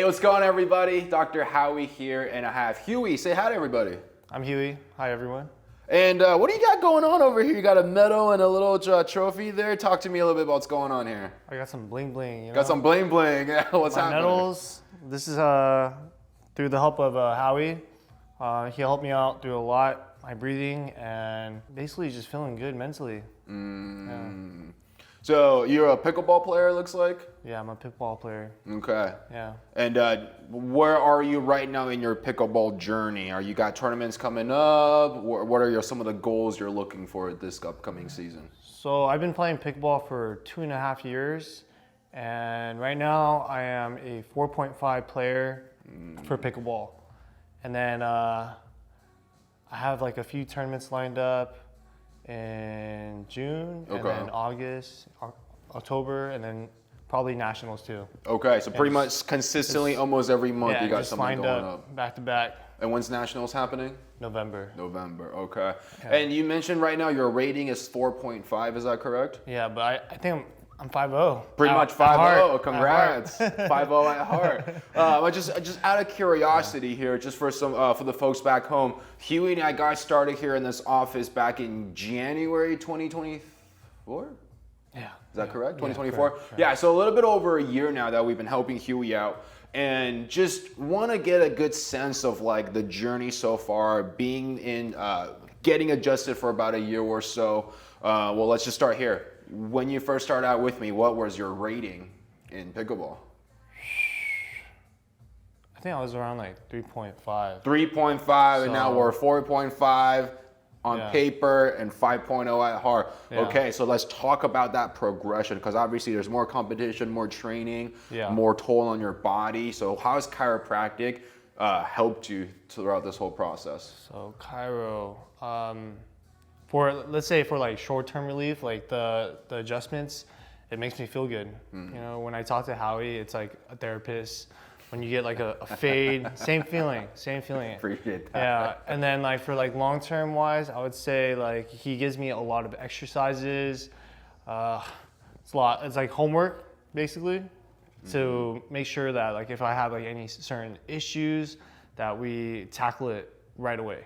Hey, what's going on, everybody? Dr. Howie here, and I have Huey. Say hi to everybody. I'm Huey. Hi, everyone. And what do you got going on over here? You got a medal and a little trophy there. Talk to me a little bit about what's going on here. I got some bling bling. Got some bling bling. What's My happening? medals. This is through the help of Howie. He helped me out through a lot, my breathing, and basically just feeling good mentally. Yeah. So you're a pickleball player, it looks like? Yeah, I'm a pickleball player. Okay. Yeah. And where are you right now in your pickleball journey? Are you got tournaments coming up? What are some of the goals you're looking for this upcoming season? So I've been playing pickleball for 2.5 years, and right now I am a 4.5 player for pickleball. And then I have like a few tournaments lined up in June, and then August, October, and then probably nationals too. Okay, so pretty much consistently almost every month you got something going up. Back to back. And when's nationals happening? November. November, okay. Yeah. And you mentioned right now your rating is 4.5, is that correct? Yeah, but I think I'm 5-0. Pretty much 5-0, congrats. 5-0 at heart. Just out of curiosity here, just for for the folks back home, Huey and I got started here in this office back in January 2024? Yeah. Is that correct? 2024? Yeah, correct. Yeah, so a little bit over a year now that we've been helping Huey out. And just want to get a good sense of like the journey so far, being in, getting adjusted for about a year or so. Well, let's just start here. When you first started out with me, what was your rating in pickleball? I think I was around like 3.5. 3.5, and now we're 4.5 on paper and 5.0 at heart. Yeah. Okay, so let's talk about that progression, because obviously there's more competition, more training, more toll on your body. So how has chiropractic helped you throughout this whole process? So chiro, let's say for like short-term relief, like the adjustments, it makes me feel good. You know, when I talk to Howie, it's like a therapist. When you get like a fade, same feeling. Appreciate that. Yeah, and then like for like long-term wise, I would say like he gives me a lot of exercises. It's a lot. It's like homework basically, to make sure that like if I have like any certain issues, that we tackle it right away.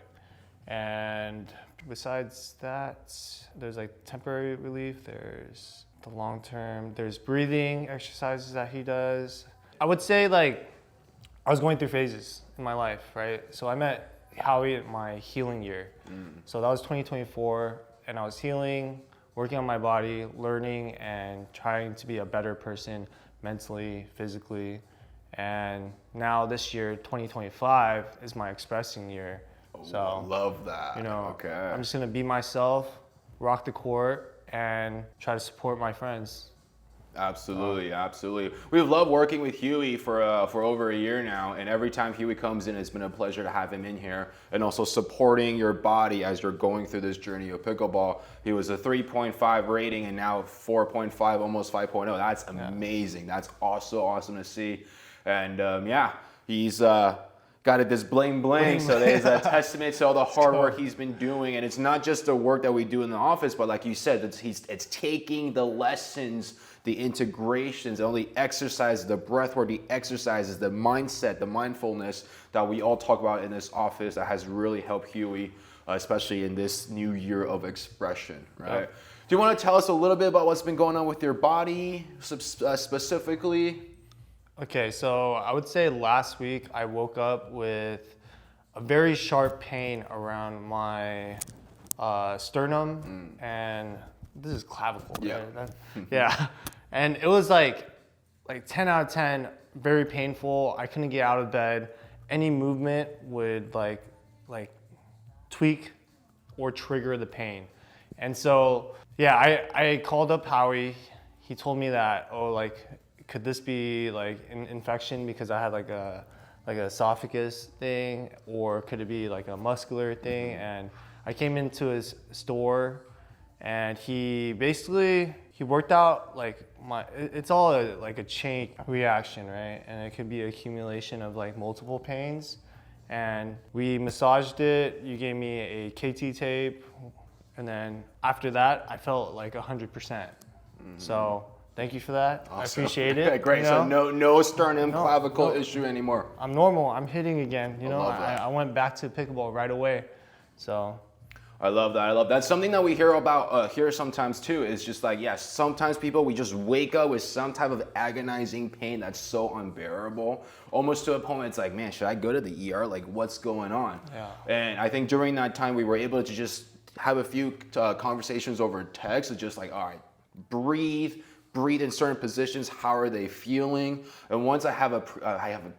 And besides that, there's like temporary relief. There's the long-term. There's breathing exercises that he does. I would say like I was going through phases in my life, right? So I met Howie in my healing year. So that was 2024, and I was healing, working on my body, learning, and trying to be a better person mentally, physically. And now this year, 2025, is my expressing year. So I love that. You know, okay. I'm just gonna be myself, rock the court, and try to support my friends. Absolutely, absolutely. We've loved working with Huey for over a year now, and every time Huey comes in, it's been a pleasure to have him in here, and also supporting your body as you're going through this journey of pickleball. He was a 3.5 rating, and now 4.5, almost 5.0. That's amazing. That's also awesome to see. And he's got it this bling bling, so there's a testament to all the hard work he's been doing. And it's not just the work that we do in the office, but like you said, it's taking the lessons, the integrations, all the exercises, the breathwork, the exercises, the mindset, the mindfulness that we all talk about in this office that has really helped Huey, especially in this new year of expression, right? Do you want to tell us a little bit about what's been going on with your body specifically? Okay, so I would say last week I woke up with a very sharp pain around my sternum, and this is clavicle. Yeah. Right? Yeah. And it was like 10 out of 10, very painful. I couldn't get out of bed. Any movement would like tweak or trigger the pain. And so, I called up Howie. He told me that, could this be like an infection because I had like an esophagus thing, or could it be like a muscular thing? And I came into his store, and he worked out like it's all like a chain reaction, right? And it could be accumulation of like multiple pains. And we massaged it. You gave me a KT tape, and then after that, I felt like 100%. So Thank you for that. Awesome. I appreciate it. Great. You So know? no sternum clavicle issue anymore. I'm normal. I'm hitting again. You know, love that. I went back to pickleball right away. So I love that. I love that. Something that we hear about here sometimes too is just like, yes, sometimes people, we just wake up with some type of agonizing pain that's so unbearable, almost to a point where it's like, man, should I go to the ER? Like, what's going on? Yeah. And I think during that time, we were able to just have a few conversations over text. It's just like, all right, breathe in certain positions. How are they feeling? And once I have a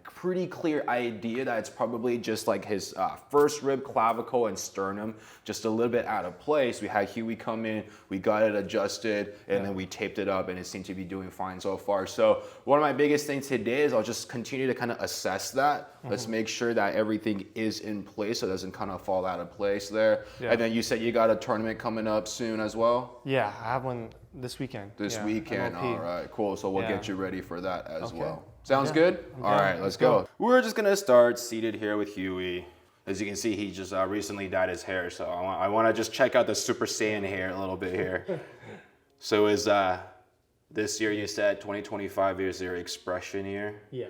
pretty clear idea that it's probably just like his first rib, clavicle, and sternum, just a little bit out of place. We had Huey come in, we got it adjusted, and then we taped it up, and it seemed to be doing fine so far. So one of my biggest things today is I'll just continue to kind of assess that. Let's make sure that everything is in place so it doesn't kind of fall out of place there. Yeah. And then you said you got a tournament coming up soon as well? yeah, I have one this weekend. This weekend, MLP. all right, cool. So we'll Yeah. get you ready for that as Okay. well. Sounds Yeah. good? I'm All down. right, let's go. We're just gonna start seated here with Huey. As you can see, he just recently dyed his hair, so I want to just check out the Super Saiyan hair a little bit here. So is this year, you said 2025 is your expression year? Yeah.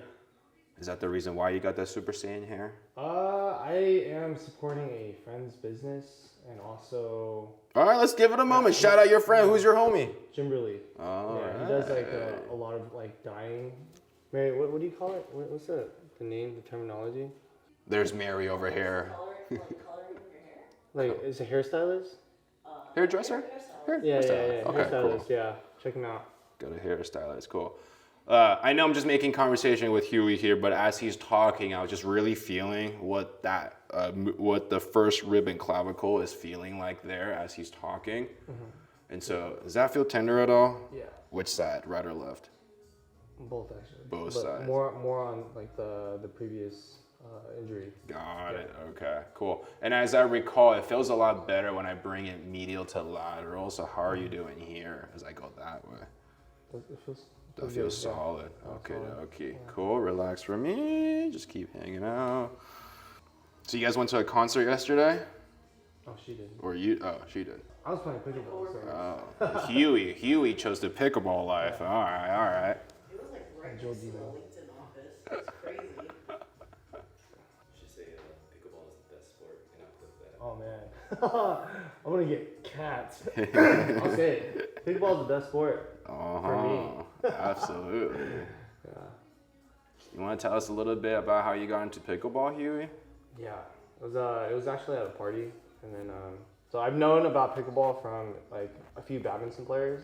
Is that the reason why you got that Super Saiyan hair? I am supporting a friend's business and also All right, let's give it a moment. Shout out your friend. Who's your homie? Kimberly. Oh, Yeah, he does like a lot of like dyeing. Mary, what do you call it? What's the name, the terminology? There's Mary over here. Coloring your hair? Like, is a hairstylist? Hairdresser? Yeah. Okay, cool. Hairstylist, yeah. Check him out. Got a hairstylist, cool. I know I'm just making conversation with Huey here, but as he's talking, I was just really feeling what what the first rib and clavicle is feeling like there as he's talking. And so, does that feel tender at all? Yeah. Which side, right or left? Both actually. Both But sides. More on like the previous injury. Got it. Okay, cool. And as I recall, it feels a lot better when I bring it medial to lateral. So how are you doing here as I go that way? It feels. That feels solid. Okay, solid. okay, cool. Relax for me. Just keep hanging out. So you guys went to a concert yesterday, Oh, she did. or you? Oh, she did. I was playing pickleball. So. Oh, Huey chose the pickleball life. All right. It was like right Joe next to the Dino. LinkedIn office. It's crazy. Should say pickleball is the best sport, and I'll put that. Oh man, I'm gonna get cats. I'll say it. Pickleball is the best sport. For me. Absolutely. Yeah. You want to tell us a little bit about how you got into pickleball, Huey? Yeah. It was actually at a party, and then so I've known about pickleball from like a few badminton players.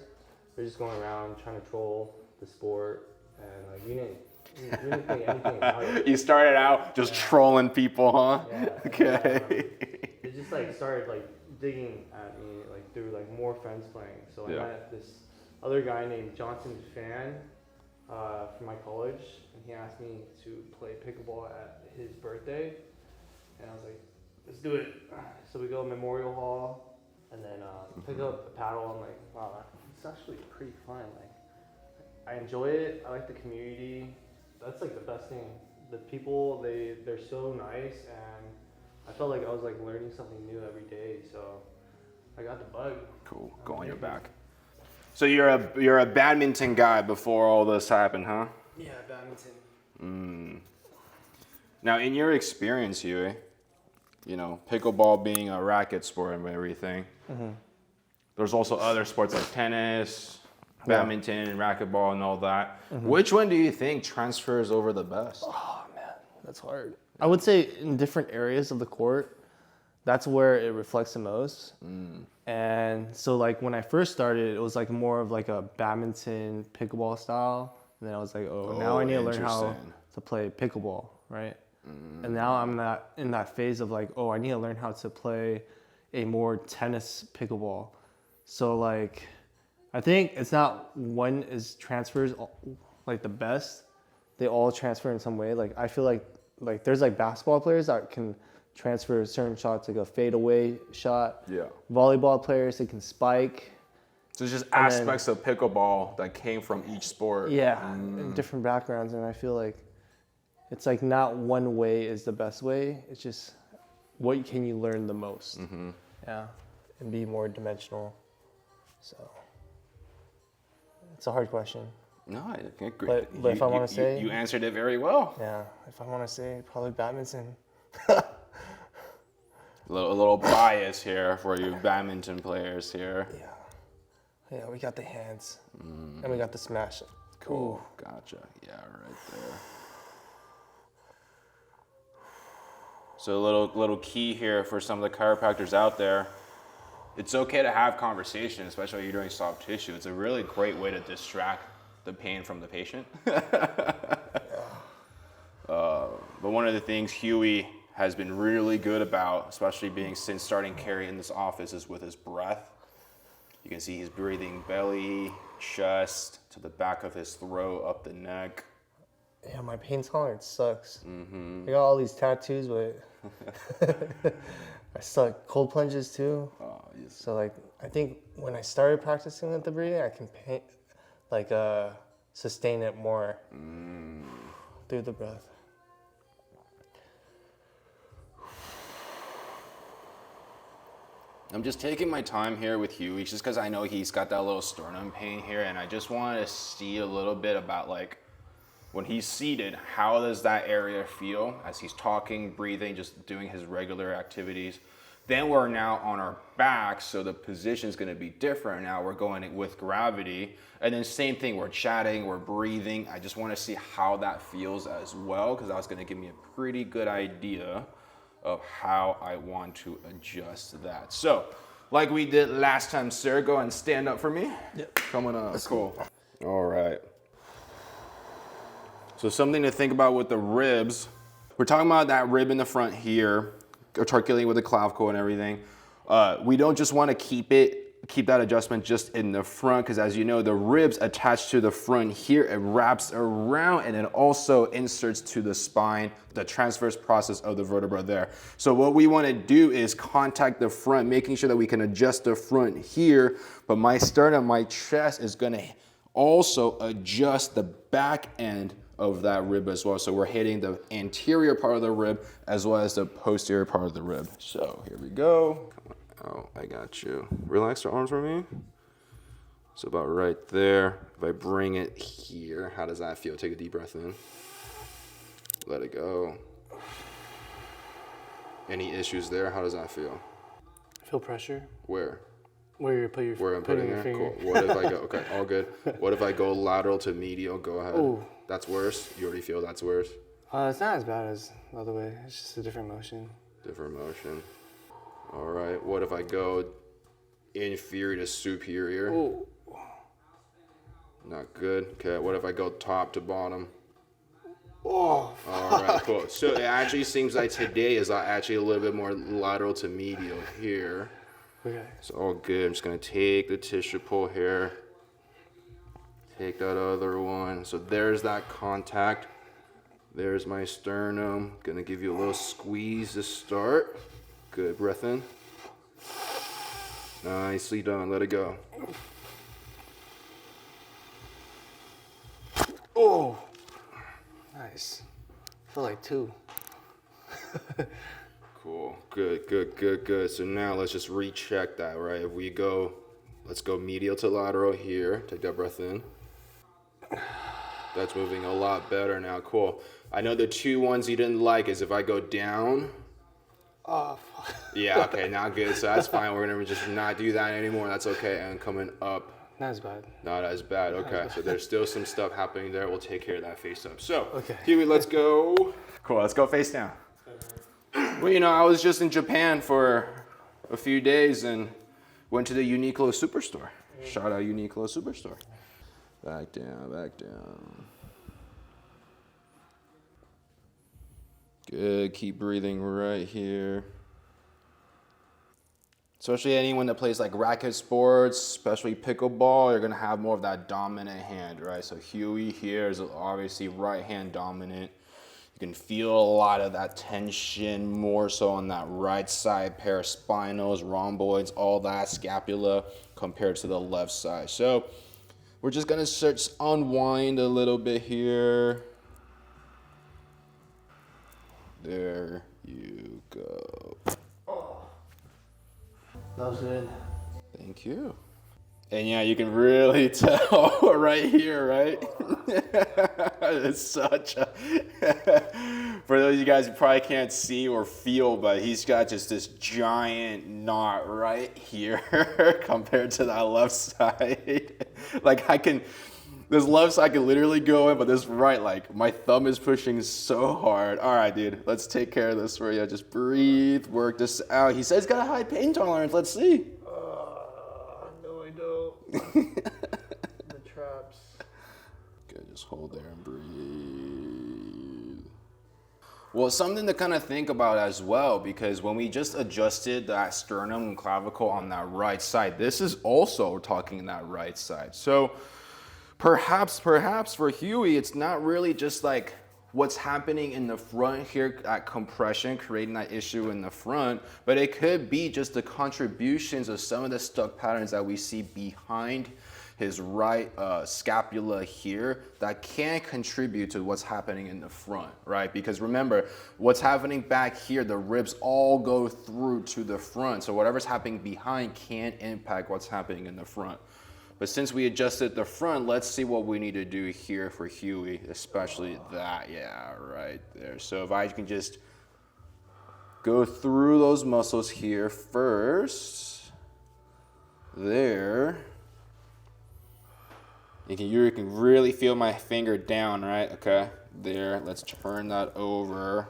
They're just going around trying to troll the sport, and like you didn't think anything about it. You started out just trolling people, huh? Yeah. Okay. It just like started like digging at me like through like more friends playing. So I Yeah. met this other guy named Johnson Fan from my college, and he asked me to play pickleball at his birthday, and I was like, let's do it. So we go to Memorial Hall, and then pick up a paddle. I'm like, wow, it's actually pretty fun. Like, I enjoy it. I like the community. That's like the best thing. The people, they're so nice, and I felt like I was like learning something new every day. So I got the bug. Cool. Go on your back. So you're a badminton guy before all this happened, huh? Yeah, badminton. Now, in your experience, Huey, you know, pickleball being a racket sport and everything, there's also other sports like tennis, badminton, and racquetball, and all that. Which one do you think transfers over the best? Oh man, that's hard. I would say in different areas of the court, that's where it reflects the most. And so like when I first started, it was like more of like a badminton pickleball style. And then I was like, now I need to learn how interesting. to play pickleball, right? And now I'm in that phase of like, I need to learn how to play a more tennis pickleball. So like, I think it's not one is transfers like the best. They all transfer in some way. Like I feel like there's like basketball players that can transfer certain shots, like a fadeaway shot. Yeah. Volleyball players, they can spike. So it's just And then- aspects of pickleball that came from each sport. Yeah, and different backgrounds. And I feel like it's like not one way is the best way. It's just what can you learn the most. Yeah, and be more dimensional. So It's a hard question. No, I agree. But if I want to say, you answered it very well. yeah, if I want to say, probably badminton. A little bias here for you badminton players here. Yeah, we got the hands, and we got the smash. Cool. Gotcha. Yeah, right there. So a little key here for some of the chiropractors out there. It's okay to have conversation, especially when you're doing soft tissue. It's a really great way to distract the pain from the patient. But one of the things Huey has been really good about, especially being since starting carry in this office, is with his breath. You can see he's breathing belly, chest, to the back of his throat, up the neck. Yeah, my pain tolerance sucks. I got all these tattoos, but I suck. Cold plunges too. Oh, yes. So like, I think when I started practicing with the breathing, I can sustain it more through the breath. I'm just taking my time here with Huey just because I know he's got that little sternum pain here, and I just wanted to see a little bit about like when he's seated, how does that area feel as he's talking, breathing, just doing his regular activities. Then we're now on our back, so the position is going to be different. Now we're going with gravity, and then same thing, we're chatting, we're breathing. I just want to see how that feels as well, because that's going to give me a pretty good idea of how I want to adjust that. So, like we did last time, sir, go and stand up for me. Yep. Coming up. That's cool. All right. So something to think about with the ribs. We're talking about that rib in the front here, articulating with the clavicle and everything. We don't just want to keep that adjustment just in the front, because as you know, the ribs attach to the front here, it wraps around and then also inserts to the spine, the transverse process of the vertebra there. So what we want to do is contact the front, making sure that we can adjust the front here, but my sternum, my chest is going to also adjust the back end of that rib as well. So we're hitting the anterior part of the rib as well as the posterior part of the rib. So here we go. Oh, I got you. Relax your arms for me. So about right there. If I bring it here, how does that feel? Take a deep breath in. Let it go. Any issues there? How does that feel? Feel pressure? Where? Where you put your Where I'm putting your it? finger. Cool. What if I go, okay, all good. What if I go lateral to medial? Go ahead. Ooh. That's worse? You already feel that's worse? It's not as bad as the other way. It's just a different motion. Different motion. All right, what if I go inferior to superior? Ooh. Not good. Okay, what if I go top to bottom? Oh. All right, cool. So it actually seems like today is actually a little bit more lateral to medial here. Okay. So all good. I'm just gonna take the tissue pull here. Take that other one. So there's that contact. There's my sternum. Gonna give you a little squeeze to start. Good, breath in. Nicely done, let it go. Oh. Nice. I feel like 2. Cool, good. So now let's just recheck that, right? If we go, let's go medial to lateral here. Take that breath in. That's moving a lot better now, cool. I know the 2 ones you didn't like is if I go down. Oh. Yeah, okay, not good, so that's fine. We're gonna just not do that anymore, that's okay. And coming up. Not as bad. Not as bad, okay. So there's still some stuff happening there. We'll take care of that face up. So, okay. Huey, let's go. Cool, let's go face down. Well, you know, I was just in Japan for a few days and went to the Uniqlo Superstore. Shout out Uniqlo Superstore. Back down. Good, keep breathing right here. Especially anyone that plays like racket sports, especially pickleball, you're gonna have more of that dominant hand, right? So Huey here is obviously right hand dominant. You can feel a lot of that tension more so on that right side, paraspinals, rhomboids, all that scapula compared to the left side. So we're just gonna unwind a little bit here. There you go. That was good. Thank you. And yeah, you can really tell right here, right? It's such a, for those of you guys who probably can't see or feel, but he's got just this giant knot right here compared to that left side. Like this left side can literally go in, but this right, like my thumb is pushing so hard. All right, dude, let's take care of this for you. Just breathe, work this out. He says he's got a high pain tolerance. Let's see. No, I don't. The traps. Good, just hold there and breathe. Well, something to kind of think about as well, because when we just adjusted that sternum and clavicle on that right side, this is also talking that right side. So perhaps for Huey, it's not really just like what's happening in the front here at compression, creating that issue in the front, but it could be just the contributions of some of the stuck patterns that we see behind his right scapula here that can contribute to what's happening in the front, right? Because remember, what's happening back here, the ribs all go through to the front. So whatever's happening behind can impact what's happening in the front. But since we adjusted the front, let's see what we need to do here for Huey, especially that, yeah, right there. So if I can just go through those muscles here first, there. You can really feel my finger down, right? Okay, there, let's turn that over.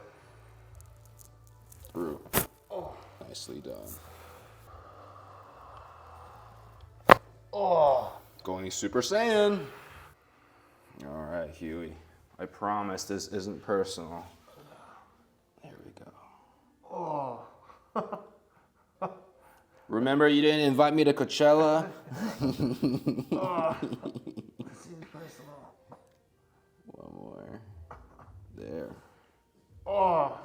Through. Nicely done. Oh. Going Super Saiyan. All right, Huey. I promise this isn't personal. There we go. Oh. Remember you didn't invite me to Coachella? Oh. That seems personal. One more. There. Oh.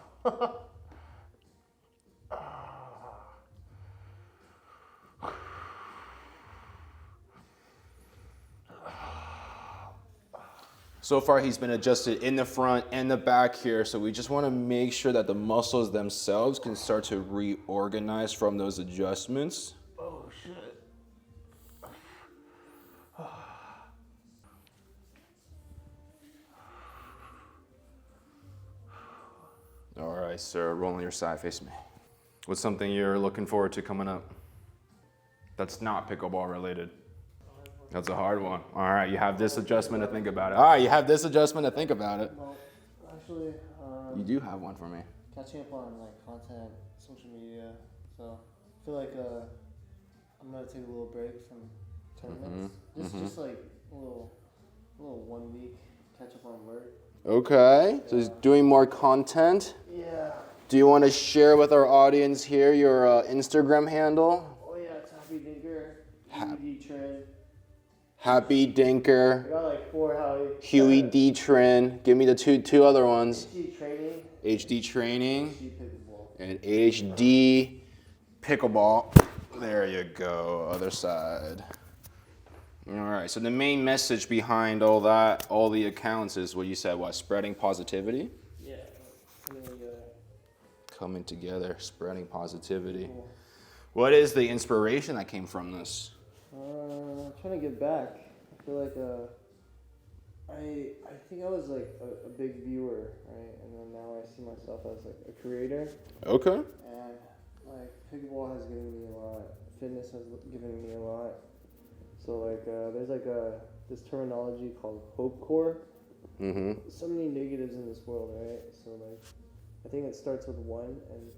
So far he's been adjusted in the front and the back here, so we just want to make sure that the muscles themselves can start to reorganize from those adjustments. Oh shit. All right, sir, roll on your side, face me. What's something you're looking forward to coming up that's not pickleball related? That's a hard one. All right, you have this adjustment to think about it. All right, you have this adjustment to think about it. Well, actually, You do have one for me. catching up on like content, social media. So I feel like I'm gonna take a little break from tournaments. Just like a little 1 week catch up on work. Okay, so he's doing more content. Yeah. Do you want to share with our audience here your Instagram handle? Oh yeah, it's Happy Dinker, Huey Trinh. Happy I Dinker, got like 4 Huey Trinh. Give me the two other ones. HD Training, HD Training HD Pickleball. and HD Pickleball. There you go, other side. All right, so the main message behind all that, all the accounts is what you said, what, spreading positivity? Yeah, coming together. Coming together, spreading positivity. Cool. What is the inspiration that came from this? I'm trying to give back. I feel like I think I was like a big viewer, right? And then now I see myself as like a creator. Okay. And like pickleball has given me a lot. Fitness has given me a lot. So like there's like this terminology called hope core. Mm-hmm. So many negatives in this world, right? So like I think it starts with 1, and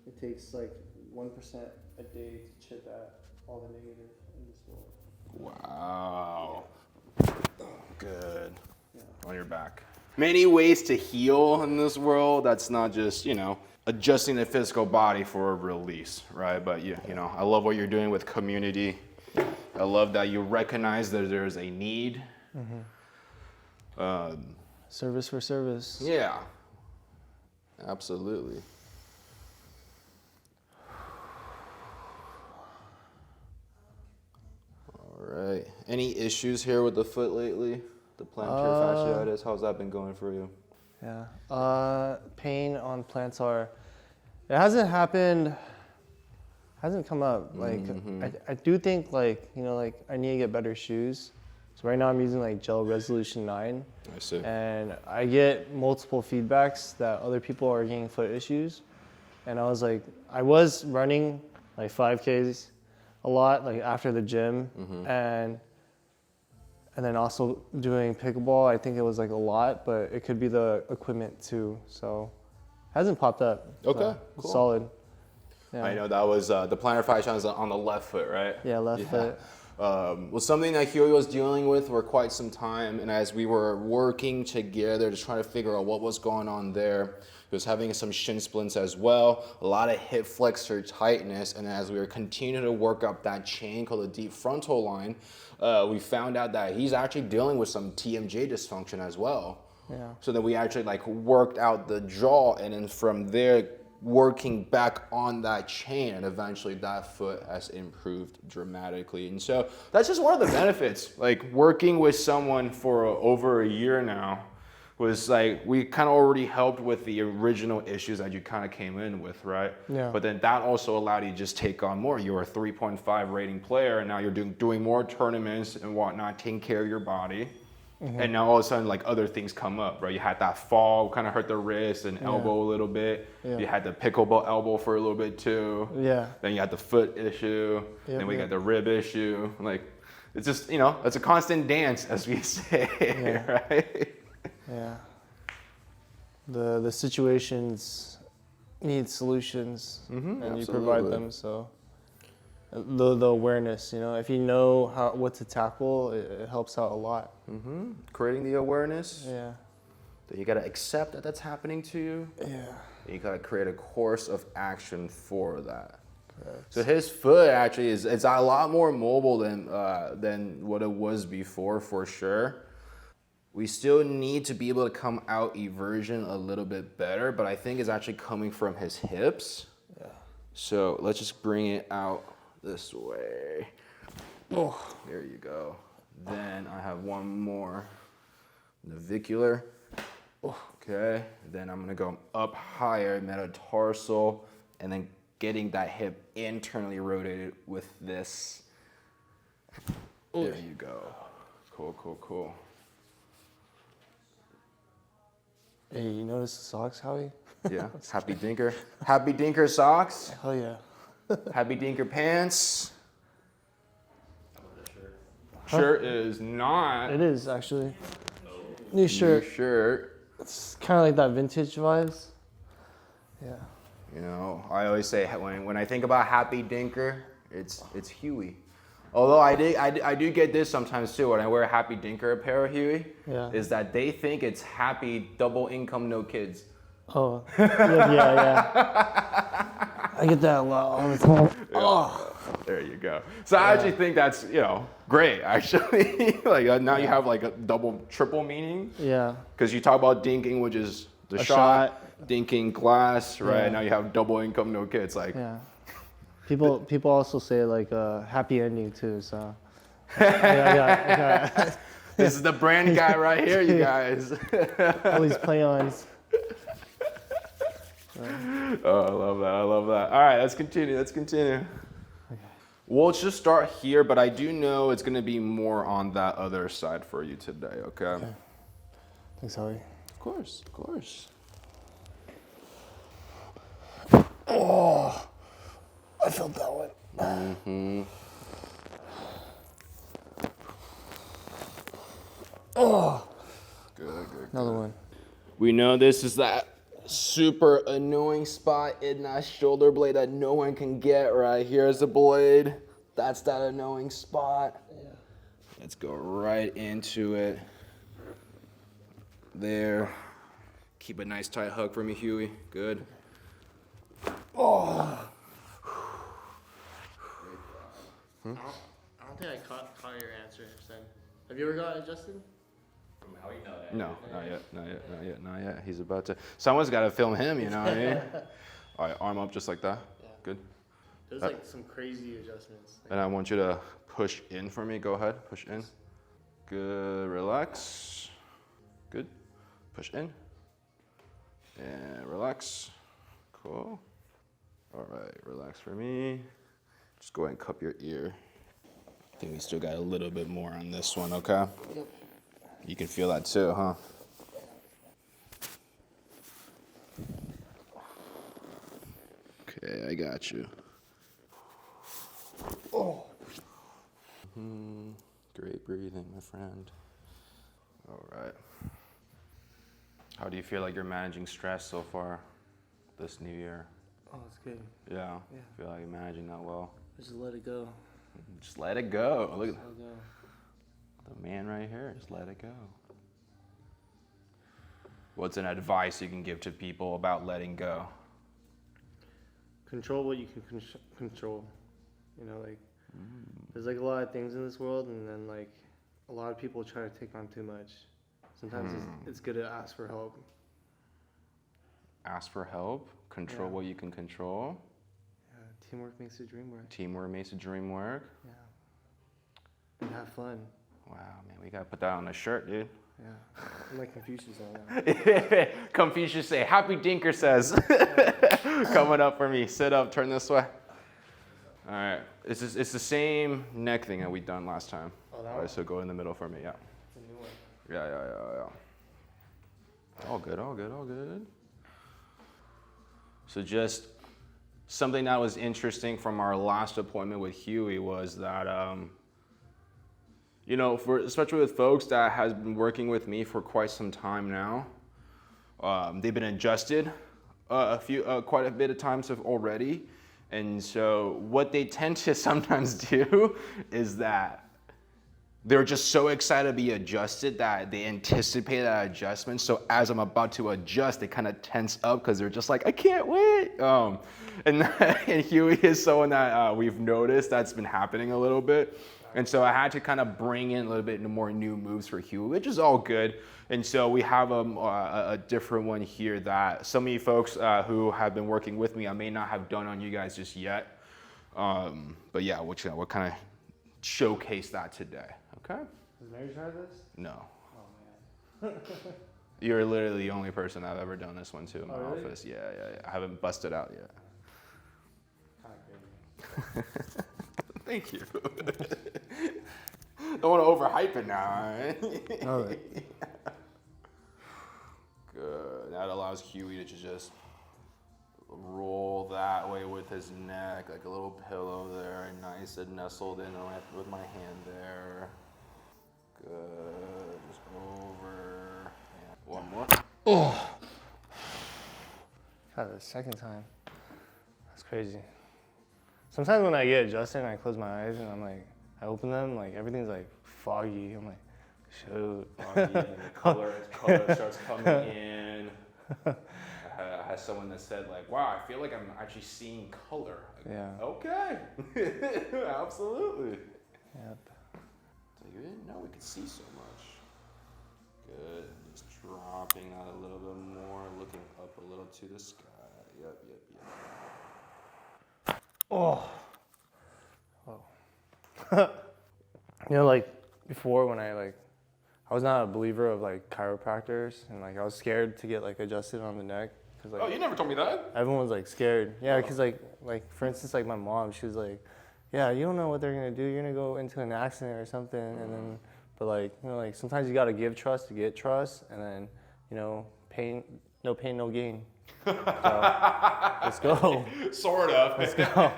it takes like 1% a day to chip at all the negative in this world. Wow. Good. Yeah. On your back. Many ways to heal in this world. That's not just, adjusting the physical body for a release, right? But I love what you're doing with community. I love that you recognize that there's a need. Mm-hmm. Service for service. Yeah. Absolutely. All right. Any issues here with the foot lately? The plantar fasciitis, how's that been going for you? Yeah. Pain on plantar. It hasn't happened Hasn't come up. Like I do think like like I need to get better shoes. So right now I'm using like Gel Resolution 9. I see. And I get multiple feedbacks that other people are getting foot issues. And I was like, I was running like 5Ks a lot, like after the gym, and then also doing pickleball. I think it was like a lot, but it could be the equipment too. So hasn't popped up. Okay, So it's cool. solid. Yeah. I know that was the plantar fasciitis on the left foot, right? Yeah, left foot. Was something that Huey was dealing with for quite some time, and as we were working together to try to figure out what was going on there, he was having some shin splints as well, a lot of hip flexor tightness, and as we were continuing to work up that chain called the deep frontal line, we found out that he's actually dealing with some TMJ dysfunction as well. Yeah. So then we actually like worked out the jaw, and then from there, working back on that chain, and eventually that foot has improved dramatically. And so that's just one of the benefits. Like working with someone for over a year now was like, we kind of already helped with the original issues that you kind of came in with, right? Yeah. But then that also allowed you to just take on more. You were a 3.5 rating player, and now you're doing more tournaments and whatnot, taking care of your body. And now all of a sudden, like other things come up, right? You had that fall, kind of hurt the wrist and elbow a little bit. Yeah. You had the pickleball elbow for a little bit too. Yeah. Then you had the foot issue. Yep, Then we yep. got the rib issue. Like, it's just, it's a constant dance, as we say, right? Yeah. The situations need solutions, and you provide absolutely. them. So the awareness, if you know what to tackle, it helps out a lot. Creating the awareness Yeah. that you got to accept that that's happening to you. Yeah. And you got to create a course of action for that. So his foot actually is it's a lot more mobile than what it was before, for sure. We still need to be able to come out eversion a little bit better, but I think it's actually coming from his hips. Yeah. So let's just bring it out this way. Oh, there you go. Then I have one more navicular. Okay, then I'm gonna go up higher, metatarsal, and then getting that hip internally rotated with this. There you go. Cool, cool, cool. Hey, you notice the socks, Howie? Yeah, Happy Dinker. Happy Dinker socks. Hell yeah. Happy Dinker pants. How about the shirt? Shirt is not. It is actually. New shirt. New shirt. It's kind of like that vintage vibes. Yeah. I always say when I think about Happy Dinker, it's Huey. Although I do get this sometimes too when I wear a Happy Dinker apparel, Huey. Yeah. Is that they think it's happy double income, no kids. Oh. Yeah. I get that a lot all the time. Oh. There you go. So I actually think that's great actually. Like now you have like a double, triple meaning. Yeah. Because you talk about dinking, which is the A shot, dinking glass, right? Yeah. Now you have double income, no kids. Like, Yeah. People also say like happy ending too. So. Yeah. this is the brand guy right here, you guys. All these play-ons. Oh, I love that. I love that. All right, let's continue. Okay. We'll just start here, but I do know it's going to be more on that other side for you today, okay? Thanks, Howie. Of course, of course. Oh, I felt that one. Oh, Good. another one. We know this is that super annoying spot in that shoulder blade that no one can get right. Here's the blade. That's that annoying spot. Yeah. Let's go right into it. There. Keep a nice tight hug for me, Huey. Good. Oh. I don't think I caught your answer, Sen. Have you ever got it, Justin? From how you know that? No, not yet. He's about to. Someone's got to film him, you know what I mean? All right, arm up just like that. Yeah. Good. There's like some crazy adjustments. And I want you to push in for me. Go ahead, push in. Good, relax. Good. Push in. And relax. Cool. All right, relax for me. Just go ahead and cup your ear. I think we still got a little bit more on this one, okay? Yep. You can feel that too, huh? Okay, I got you. Oh. Great breathing, my friend. All right. How do you feel like you're managing stress so far this new year? Oh, it's good. Yeah? Yeah. Feel like you're managing that well? Just let it go. Just let it go. Look at Let it go. the man right here. Just let it go. What's an advice you can give to people about letting go? Control what you can control. You know, like, there's like a lot of things in this world, and then like a lot of people try to take on too much. Sometimes it's good to ask for help. Ask for help. Control Yeah. what you can control. Yeah, teamwork makes the dream work. Teamwork makes the dream work. Yeah. And have fun. Wow, man, we gotta put that on a shirt, dude. Yeah. I'm like Confucius on that. Confucius say, Happy Dinker says. Coming up for me. Sit up, turn this way. All right, it's the same neck thing that we done last time. Oh, that All one? right, so go in the middle for me, yeah. It's a new one. Yeah. All good, all good, all good. So just something that was interesting from our last appointment with Huey was that, you know, especially with folks that has been working with me for quite some time now, they've been adjusted quite a bit of times already. And so what they tend to sometimes do is that they're just so excited to be adjusted that they anticipate that adjustment. So as I'm about to adjust, they kind of tense up because they're just like, I can't wait. And Huey is someone that we've noticed that's been happening a little bit. And so I had to kind of bring in a little bit more new moves for Huey, which is all good. And so we have a different one here that some of you folks who have been working with me, I may not have done on you guys just yet. But yeah, we'll kind of showcase that today, okay? Has Mary tried this? No. Oh, man. You're literally the only person I've ever done this one to in my really? office. Yeah. I haven't busted out yet. Kind of crazy. Thank you. Don't want to overhype it now, right? All right. Good. That allows Huey to just roll that way with his neck, like a little pillow there, nice and nestled in with my hand there. Good. Just over. And one more. Oh. God, the second time. That's crazy. Sometimes when I get adjusted and I close my eyes and I open them, like everything's like foggy. I'm like, shoot. Foggy and the color starts coming in. I had someone that said like, wow, I feel like I'm actually seeing color. Yeah. Okay. Absolutely. Yep. So you didn't know we could see so much. Good. Just dropping out a little bit more, looking up a little to the sky. Yep. Oh. You know, like before when I was not a believer of like chiropractors, and like I was scared to get like adjusted on the neck because like You never told me that. everyone was like scared. Yeah, because like for instance, like my mom, she was like, yeah, you don't know what they're gonna do. You're gonna go into an accident or something, and then but like you know like sometimes you gotta give trust to get trust, and then you know no pain, no gain. So, let's go. Sort of. Let's go.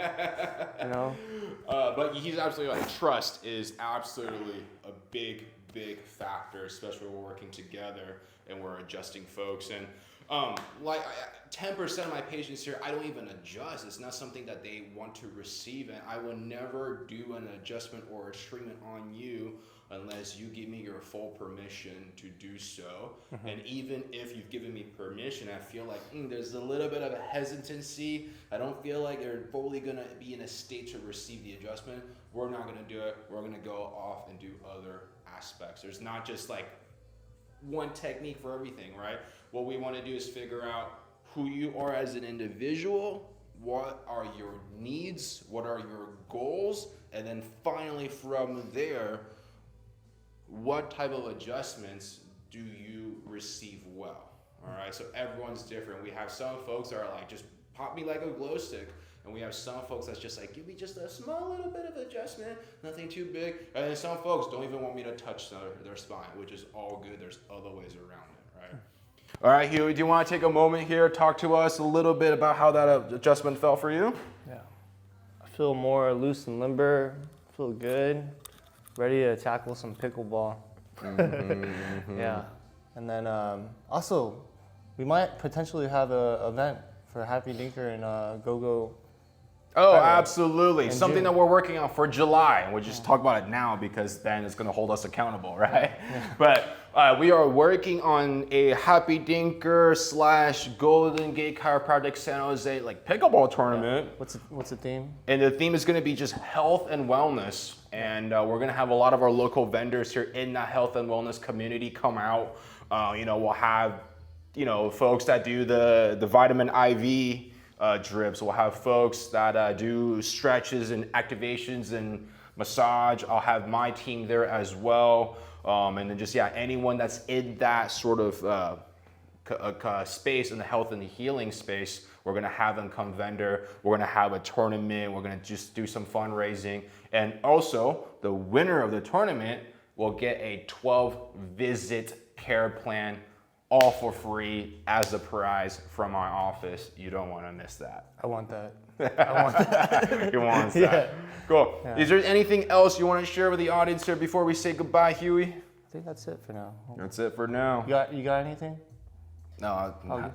You know. But he's absolutely right. Trust is absolutely a big factor, especially when we're working together and we're adjusting folks. And 10% of my patients here, I don't even adjust. It's not something that they want to receive, and I will never do an adjustment or a treatment on you unless you give me your full permission to do so. Mm-hmm. And even if you've given me permission, I feel like there's a little bit of a hesitancy. I don't feel like they're fully gonna be in a state to receive the adjustment. We're not gonna do it. We're gonna go off and do other aspects. There's not just like one technique for everything, right? What we wanna do is figure out who you are as an individual, what are your needs, what are your goals, and then finally from there, what type of adjustments do you receive well? All right, so everyone's different. We have some folks that are like, just pop me like a glow stick. And we have some folks that's just like, give me just a small little bit of adjustment, nothing too big. And then some folks don't even want me to touch their spine, which is all good. There's other ways around it, right? All right, Huey, do you want to take a moment here, talk to us a little bit about how that adjustment felt for you? Yeah. I feel more loose and limber, feel good, ready to tackle some pickleball. Yeah. And then also, we might potentially have an event for Happy Dinker and Go-Go. Oh, absolutely. In Something June. that we're working on for July. And we'll just talk about it now because then it's going to hold us accountable, right? But we are working on a Happy Dinker / Golden Gate Chiropractic San Jose like pickleball tournament. What's the theme? And the theme is going to be just health and wellness. And we're going to have a lot of our local vendors here in that health and wellness community come out. We'll have, folks that do the vitamin IV drips. We'll have folks that do stretches and activations and massage. I'll have my team there as well. And then just, anyone that's in that sort of space, in the health and the healing space, we're gonna have them come vendor. We're gonna have a tournament. We're gonna just do some fundraising. And also, the winner of the tournament will get a 12-visit care plan, all for free as a prize from our office. You don't want to miss that. I want that. He wants that. Cool. Yeah. Is there anything else you want to share with the audience here before we say goodbye, Huey? I think that's it for now. That's it for now. You got anything? No, good.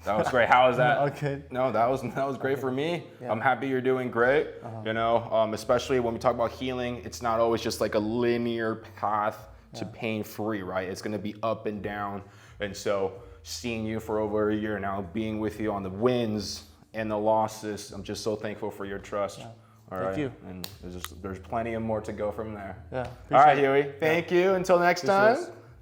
that was great. How was that? Okay. No, that was great for me. Yeah. I'm happy you're doing great. Especially when we talk about healing, it's not always just like a linear path to pain-free, right? It's going to be up and down. And so seeing you for over a year now, being with you on the wins and the losses, I'm just so thankful for your trust. Yeah. All Thank right. you. And there's plenty of more to go from there. Yeah. All right, appreciate it. Huey. Thank you. Until next Appreciate time. it.